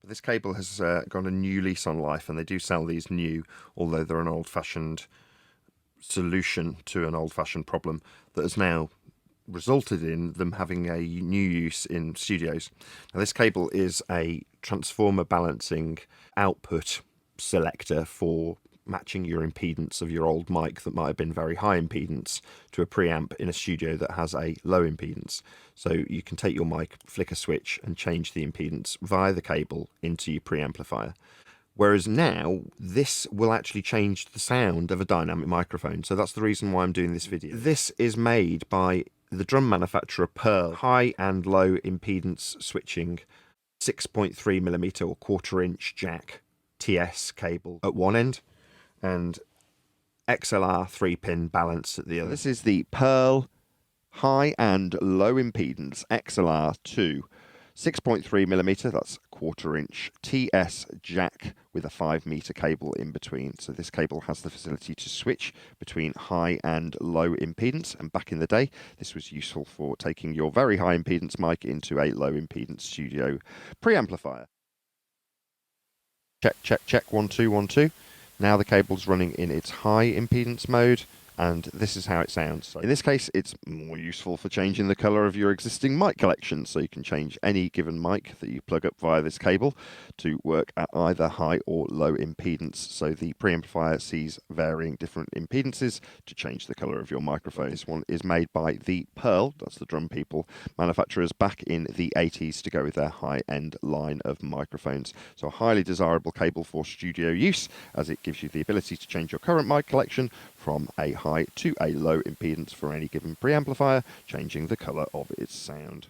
But this cable has got a new lease on life, and they do sell these new, although they're an old-fashioned solution to an old-fashioned problem that has now resulted in them having a new use in studios. Now, this cable is a transformer balancing output selector for matching your impedance of your old mic that might have been very high impedance to a preamp in a studio that has a low impedance. So you can take your mic, flick a switch, and change the impedance via the cable into your preamplifier. Whereas now, this will actually change the sound of a dynamic microphone. So that's the reason why I'm doing this video. This is made by the drum manufacturer Pearl. High and low impedance switching, 6.3mm or quarter-inch jack TS cable at one end, and XLR 3-pin balance at the other. This is the Pearl high and low impedance XLR2. 6.3mm, that's quarter-inch TS jack with a 5-meter cable in between. So this cable has the facility to switch between high and low impedance. And back in the day, this was useful for taking your very high impedance mic into a low impedance studio preamplifier. Check, check, check, 1 2 1 2. Now the cable's running in its high impedance mode, and this is how it sounds. So in this case, it's more useful for changing the color of your existing mic collection. So you can change any given mic that you plug up via this cable to work at either high or low impedance. So the preamplifier sees varying different impedances to change the color of your microphone. This one is made by the Pearl, that's the drum people, manufacturers back in the 80s to go with their high-end line of microphones. So a highly desirable cable for studio use, as it gives you the ability to change your current mic collection from a high to a low impedance for any given preamplifier, changing the color of its sound.